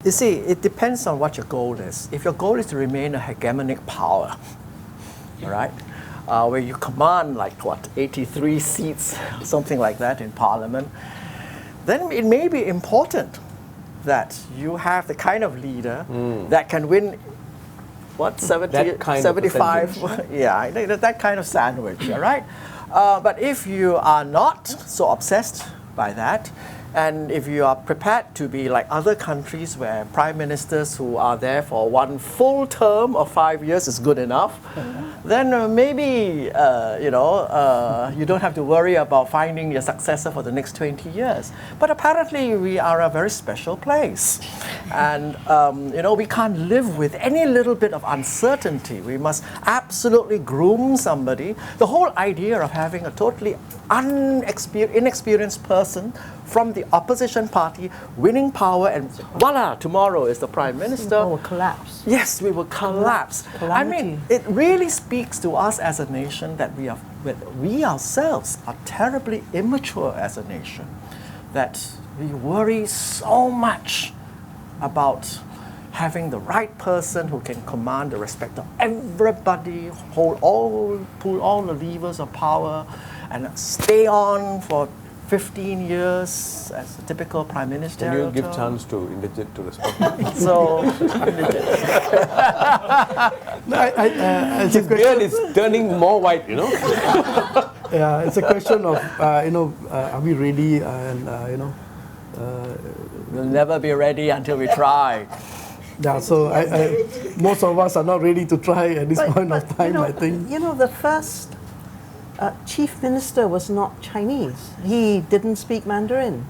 You see, it depends on what your goal is. If your goal is to remain a hegemonic power, all right, where you command like what, 83 seats, something like that in parliament, then it may be important that you have the kind of leader that can win, what, 75? Yeah, that kind of sandwich, all right? But if you are not so obsessed by that, and if you are prepared to be like other countries where prime ministers who are there for one full term of 5 years is good enough, then maybe you don't have to worry about finding your successor for the next 20 years. But apparently we are a very special place, and we can't live with any little bit of uncertainty. We must absolutely groom somebody. The whole idea of having a totally inexperienced person from the opposition party winning power, and voila, tomorrow is the prime minister. We will collapse. Yes, we will collapse. I mean, it really speaks to us as a nation that we ourselves are terribly immature as a nation, that we worry so much about having the right person who can command the respect of everybody, pull all the levers of power, and stay on for 15 years as a typical prime minister. Can you give chance to Indigit to respond? So, his beard is turning more white, Yeah, it's a question of, are we ready? We'll never be ready until we try. Yeah, so most of us are not ready to try at this point of time, I think. The first chief minister was not Chinese. He didn't speak Mandarin.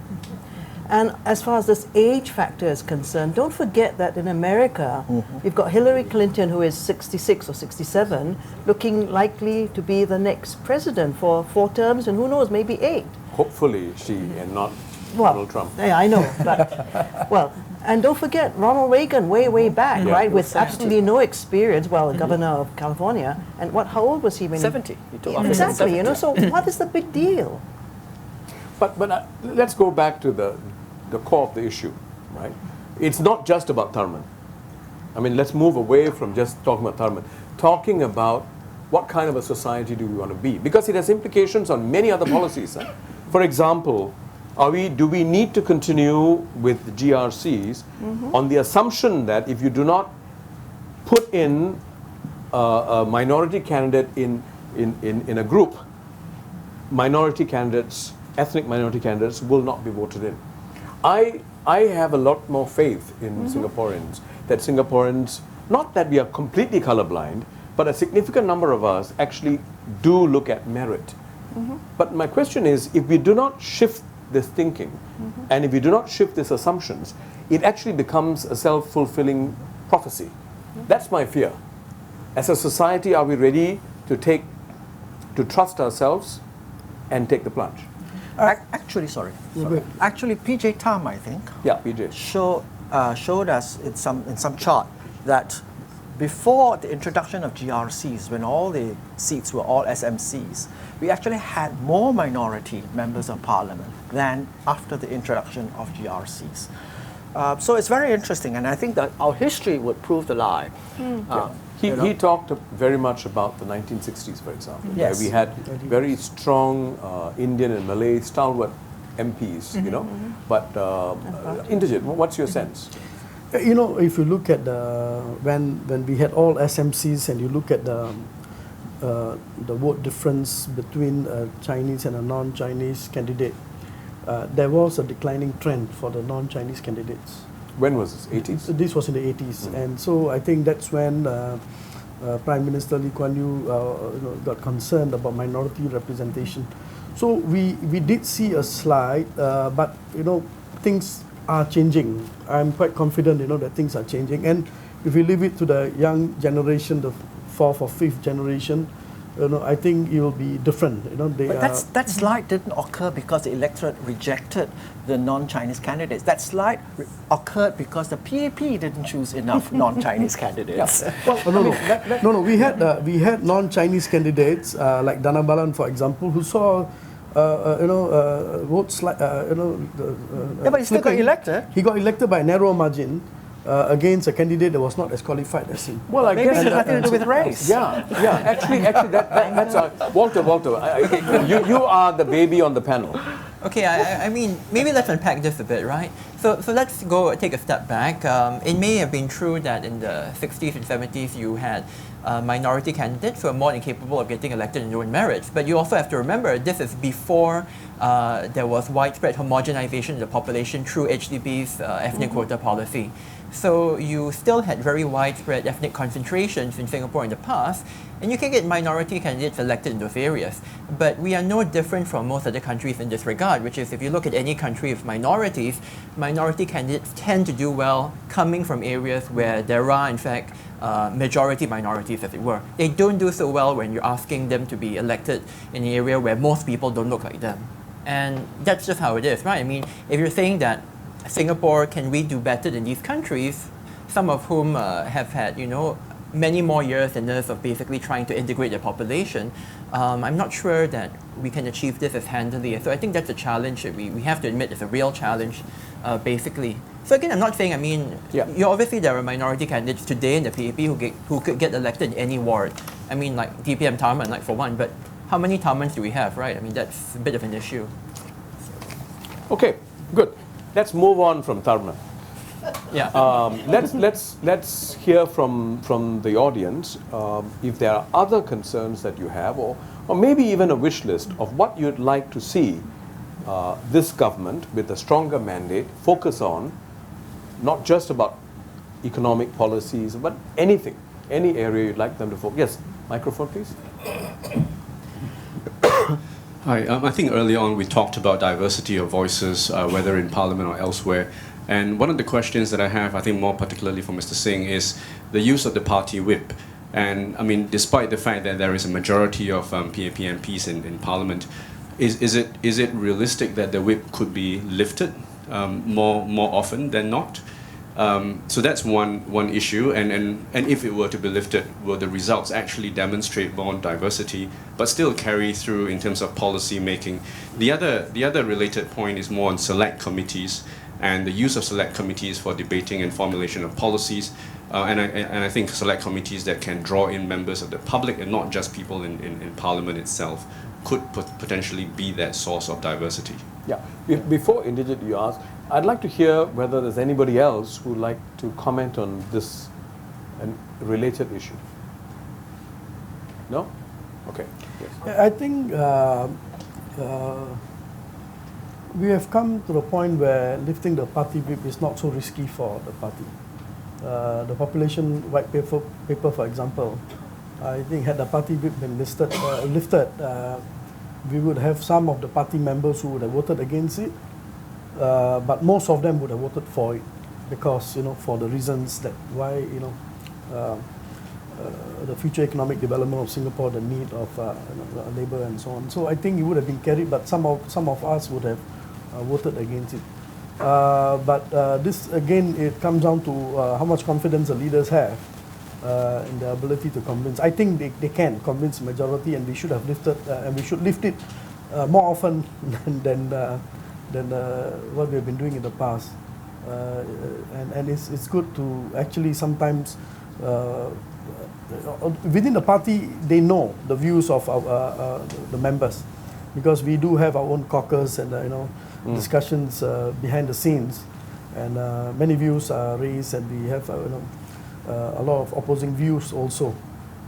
And as far as this age factor is concerned, don't forget that in America, you've got Hillary Clinton, who is 66 or 67, looking likely to be the next president for 4 terms, and who knows, maybe 8. Hopefully she and not Donald Trump. Yeah, I know. But, and don't forget Ronald Reagan, way back, right, with absolutely no experience, governor of California. And how old was he when 70. He took office exactly, at 70. so what is the big deal? But let's go back to the core of the issue, right? It's not just about Thurman. I mean, let's move away from just talking about Thurman. Talking about what kind of a society do we want to be? Because it has implications on many other policies. For example, do we need to continue with the GRCs on the assumption that if you do not put in a minority candidate in a group, ethnic minority candidates will not be voted in? I have a lot more faith in Singaporeans, that Singaporeans, not that we are completely colorblind, but a significant number of us actually do look at merit. But my question is, if we do not shift this thinking, and if we do not shift these assumptions, it actually becomes a self-fulfilling prophecy. That's my fear. As a society, are we ready to trust ourselves and take the plunge? Actually, PJ Tam, I think, PJ showed us in some chart that before the introduction of GRCs, when all the seats were all SMCs, we actually had more minority members of parliament than after the introduction of GRCs. So it's very interesting, and I think that our history would prove the lie. He talked very much about the 1960s, for example, yes, where we had very strong Indian and Malay stalwart MPs, But Indigit, what's your sense? If you look at when we had all SMCs, and you look at the vote difference between a Chinese and a non-Chinese candidate, there was a declining trend for the non-Chinese candidates. When was this? 80s? This was in the 80s, and so I think that's when Prime Minister Lee Kuan Yew got concerned about minority representation. So we did see a slide, but things are changing. I'm quite confident that things are changing, and if we leave it to the young generation, the 4th or 5th generation, I think it will be different. But that slide didn't occur because the electorate rejected the non-Chinese candidates. That slide occurred because the PAP didn't choose enough non-Chinese candidates. No. We had non-Chinese candidates like Dhanabalan, for example, who saw votes but he still got elected. He got elected by a narrow margin. against a candidate that was not as qualified as him. Well, I Maybe guess it has nothing to do with race. Yeah. Actually, that's Walter. You are the baby on the panel. Okay, I mean, maybe let's unpack this a bit, right? So let's go take a step back. It may have been true that in the 60s and 70s you had minority candidates who are more than capable of getting elected in their own merits. But you also have to remember this is before there was widespread homogenization of the population through HDB's ethnic quota policy. So you still had very widespread ethnic concentrations in Singapore in the past, and you can get minority candidates elected in those areas. But we are no different from most other countries in this regard, which is if you look at any country with minorities, minority candidates tend to do well coming from areas where there are, in fact, majority minorities, as it were. They don't do so well when you're asking them to be elected in an area where most people don't look like them. And that's just how it is, right? I mean, if you're saying that Singapore, can we do better than these countries, some of whom have had, many more years than us of basically trying to integrate their population, I'm not sure that we can achieve this as handily. So I think that's a challenge that we have to admit is a real challenge, basically. So again, I'm not saying, obviously there are minority candidates today in the PAP who could get elected in any ward. I mean, like DPM Tharman, like for one, but how many Tharmans do we have, right? I mean, that's a bit of an issue. Okay, good. Let's move on from Tharman. Yeah. Let's hear from the audience if there are other concerns that you have, or maybe even a wish list of what you'd like to see this government with a stronger mandate focus on, not just about economic policies, but anything, any area you'd like them to focus. Yes, microphone please. Hi, I think earlier on we talked about diversity of voices, whether in Parliament or elsewhere. And one of the questions that I have, I think more particularly for Mr. Singh, is the use of the party whip. And I mean, despite the fact that there is a majority of PAP MPs in Parliament, is it realistic that the whip could be lifted more often than not? So that's one issue, and if it were to be lifted, will the results actually demonstrate more diversity, but still carry through in terms of policy making? The other related point is more on select committees and the use of select committees for debating and formulation of policies, and I think select committees that can draw in members of the public and not just people in Parliament itself could potentially be that source of diversity. Yeah. Before Indigit you ask, I'd like to hear whether there's anybody else who'd like to comment on this related issue. No? Okay. Yes. I think we have come to the point where lifting the party whip is not so risky for the party. The population white paper, for example, I think had the party whip been lifted, we would have some of the party members who would have voted against it, but most of them would have voted for it because, for the reasons that why, the future economic development of Singapore, the need of labour and so on. So I think it would have been carried, but some of us would have voted against it. But this again, it comes down to how much confidence the leaders have in their ability to convince. I think they can convince the majority, and we should have lifted, and we should lift it more often than what we have been doing in the past. And it's good to actually sometimes within the party they know the views of the members, because we do have our own caucus and discussions behind the scenes, and many views are raised, and we have a lot of opposing views also.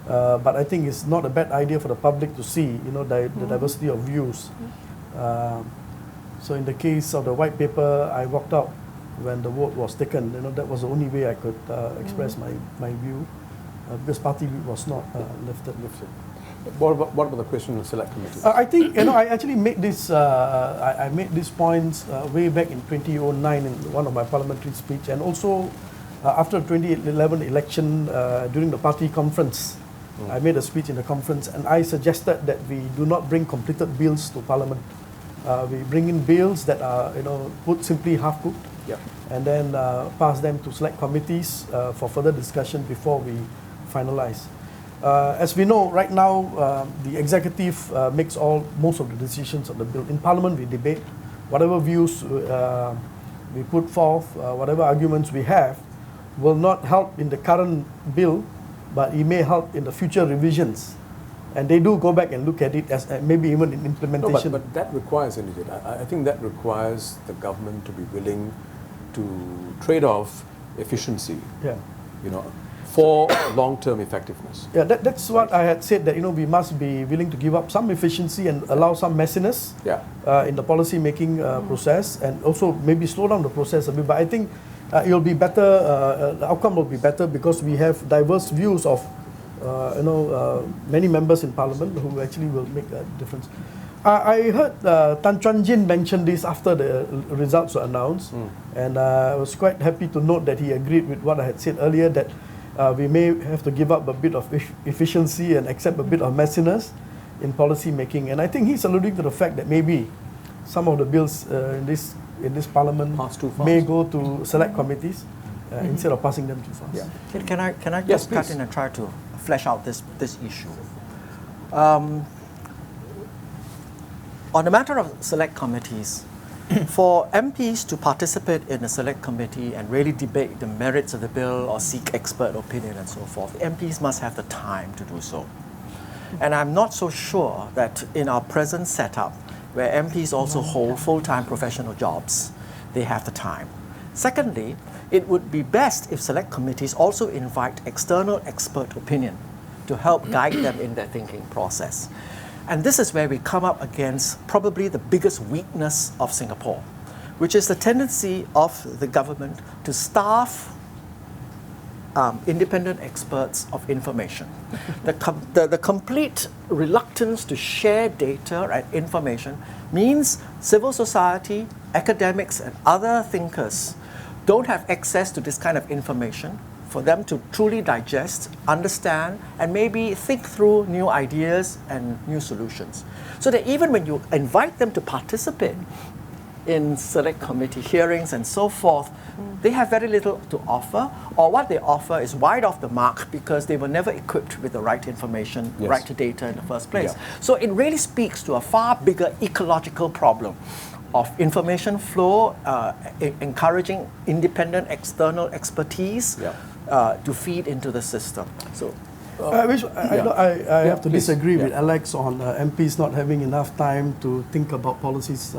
But I think it's not a bad idea for the public to see the diversity of views. So in the case of the white paper, I walked out when the vote was taken. That was the only way I could express my view, because party was not lifted. What about the question of select committees? I think I actually made this. I made these points way back in 2009 in one of my parliamentary speech, and also after the 2011 election during the party conference. I made a speech in the conference, and I suggested that we do not bring completed bills to Parliament. We bring in bills that are put simply half cooked, and then pass them to select committees for further discussion before we finalize. As we know, right now, the executive makes most of the decisions on the bill. In Parliament, we debate whatever views we put forth, whatever arguments we have. will not help in the current bill, but it may help in the future revisions. And they do go back and look at it as maybe even in No, implementation. but that requires, Indigit, I think that requires the government to be willing to trade off efficiency, Yeah. you know, for long-term effectiveness. Yeah, that's what I had said, that we must be willing to give up some efficiency and allow some messiness in the policy making process, and also maybe slow down the process a bit. But I think it will be better. The outcome will be better because we have diverse views of many members in Parliament who actually will make a difference. I heard Tan Chuan Jin mention this after the results were announced, and I was quite happy to note that he agreed with what I had said earlier, that we may have to give up a bit of efficiency and accept a bit of messiness in policy making. And I think he's alluding to the fact that maybe some of the bills in this Parliament may go to select committees instead of passing them too fast. Yeah. Can I Yes, just cut please. in and try to flesh out this issue? On the matter of select committees, for MPs to participate in a select committee and really debate the merits of the bill or seek expert opinion and so forth, MPs must have the time to do so. And I'm not so sure that in our present setup, where MPs also hold full-time professional jobs, they have the time. Secondly, it would be best if select committees also invite external expert opinion to help guide them in their thinking process. And this is where we come up against probably the biggest weakness of Singapore, which is the tendency of the government to starve independent experts of information. The complete reluctance to share data and information means civil society, academics, and other thinkers don't have access to this kind of information for them to truly digest, understand, and maybe think through new ideas and new solutions. So that even when you invite them to participate in select committee hearings and so forth, they have very little to offer, or what they offer is wide off the mark because they were never equipped with the right information, Yes. right data in the first place. Yeah. So it really speaks to a far bigger ecological problem of information flow, encouraging independent external expertise to feed into the system. So, I have to Please. disagree with Yeah. Alex on MPs not having enough time to think about policies.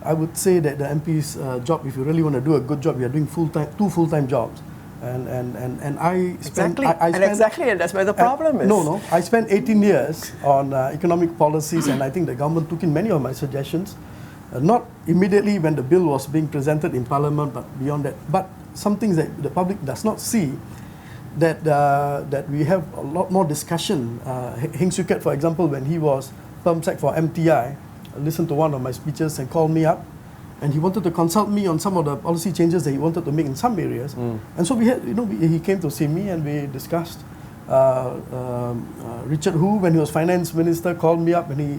I would say that the MP's job, if you really want to do a good job, you are doing two full-time jobs. And I spent... exactly, and that's where the problem is. No, I spent 18 years on economic policies, and I think the government took in many of my suggestions. Not immediately when the bill was being presented in Parliament, but beyond that. But some things that the public does not see, that we have a lot more discussion. Heng Swee Keat, for example, when he was Perm Sec for MTI, listened to one of my speeches and called me up, and he wanted to consult me on some of the policy changes that he wanted to make in some areas. And so we had, he came to see me and we discussed. Richard Hu, when he was finance minister, called me up and he,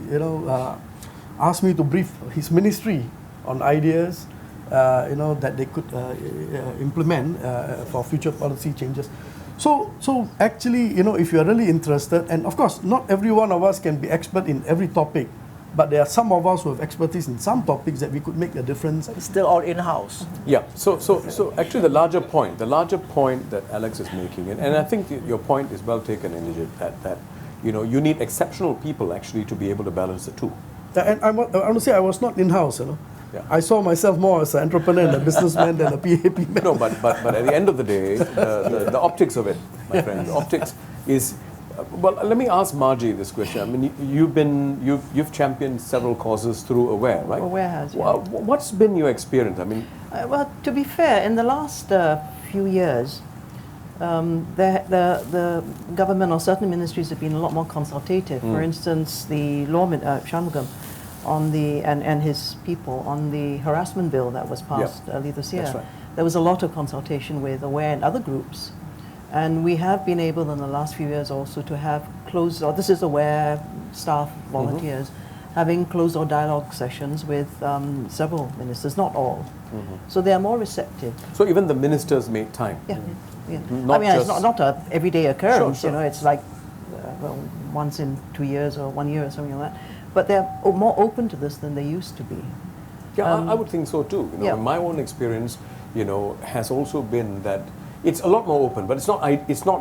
asked me to brief his ministry on ideas, that they could implement for future policy changes. So actually, if you are really interested, and of course, not every one of us can be expert in every topic, but there are some of us who have expertise in some topics that we could make a difference. It's still all in-house. Yeah, so actually the larger point that Alex is making, and I think your point is well taken, Indigit, that you need exceptional people actually to be able to balance the two. And I want to say I was not in-house, Yeah. I saw myself more as an entrepreneur and a businessman than a PAP man. No, but at the end of the day, the optics of it, my friend, the optics is. Well, let me ask Margie this question. I mean, you've championed several causes through Aware, right? Aware has, yeah. What's been your experience? I mean, Well, to be fair, in the last few years, the government or certain ministries have been a lot more consultative. For instance, the law Shanmugam on and his people on the harassment bill that was passed early this year. That's right. There was a lot of consultation with Aware and other groups. And we have been able in the last few years also to have this is Aware staff, volunteers, having closed-door dialogue sessions with several ministers, not all. So they are more receptive. so even the ministers made time. Yeah. Not I mean, it's just- not a everyday occurrence, Sure. it's like once in 2 years or 1 year or something like that. But they're more open to this than they used to be. Yeah, I would think so too. Yeah. My own experience, has also been that, it's a lot more open, but it's not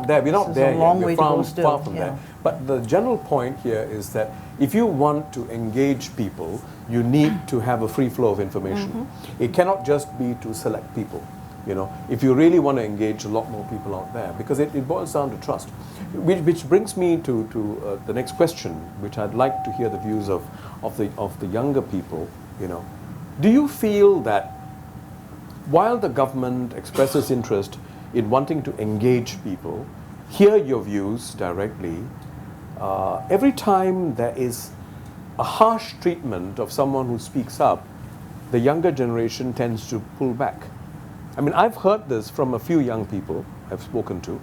there. We're not This is there a yet. long We're way to go still, far from yeah. there. But the general point here is that if you want to engage people, you need to have a free flow of information. It cannot just be to select people. You know, if you really want to engage a lot more people out there, because it boils down to trust. Which brings me to the next question, which I'd like to hear the views of the younger people. You know, do you feel that while the government expresses interest in wanting to engage people, hear your views directly, every time there is a harsh treatment of someone who speaks up, the younger generation tends to pull back? I mean, I've heard this from a few young people I've spoken to,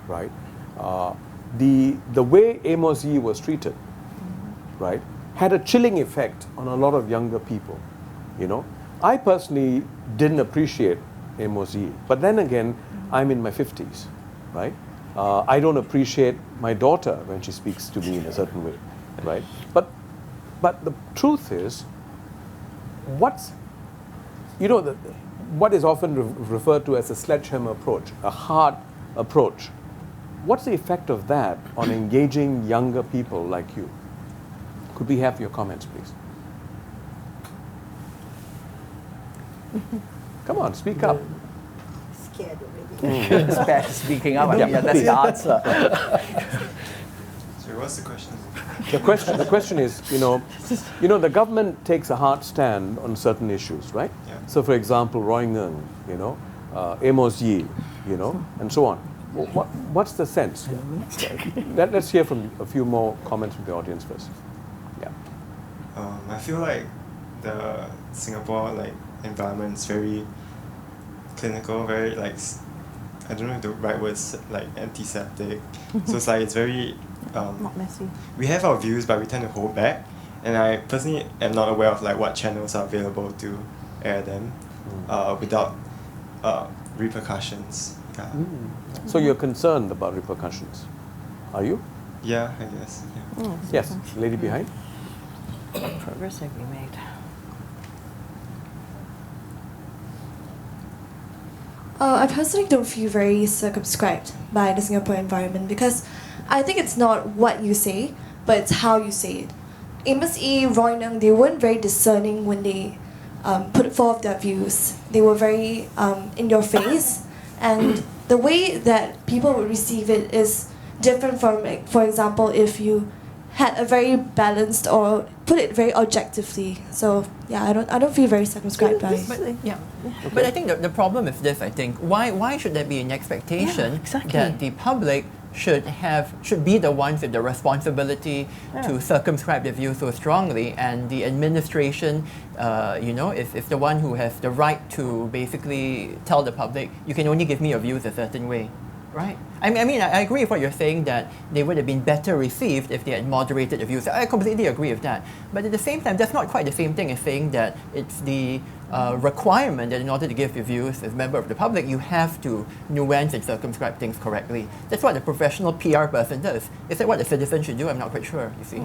right? The way Amos Yee was treated, right, had a chilling effect on a lot of younger people, you know. I personally didn't appreciate Amos Yee, but then again, I'm in my 50s, right? I don't appreciate my daughter when she speaks to me in a certain way, right? But the truth is, what is often referred to as a sledgehammer approach, a hard approach. What's the effect of that on engaging younger people like you? Could we have your comments, please? Come on, speak up. Scared already. Spare speaking up. Yeah, that's the answer. So what's the question? The question is, you know, the government takes a hard stand on certain issues, right? Yeah. So, for example, Roy Ngung, you know, Amos Yee, you know, and so on. What's the sense? Let's hear from a few more comments from the audience first. Yeah. I feel like the Singapore environment is very clinical, very I don't know if the right words, antiseptic. So it's very Not messy. we have our views, but we tend to hold back. And I personally am not aware of what channels are available to air them without repercussions. Yeah. So you're concerned about repercussions, are you? Yeah, I guess. Yeah. Yes, lady behind. What progress have we made? I personally don't feel very circumscribed by the Singapore environment because I think it's not what you say, but it's how you say it. Amos E, Roy Nung, they weren't very discerning when they put forth their views. They were very in your face, and the way that people would receive it is different from, for example, if you had a very balanced or put it very objectively. So yeah, I don't feel very circumscribed by it. But, yeah. But I think the problem is this, I think. Why should there be an expectation Yeah, exactly. that the public should be the ones with the responsibility to circumscribe their views so strongly, and the administration, is the one who has the right to basically tell the public, you can only give me your views a certain way, right? I mean, I agree with what you're saying, that they would have been better received if they had moderated the views. I completely agree with that. But at the same time, that's not quite the same thing as saying that it's the requirement that in order to give your views as a member of the public, you have to nuance and circumscribe things correctly. That's what a professional PR person does. Is that what a citizen should do? I'm not quite sure, you see.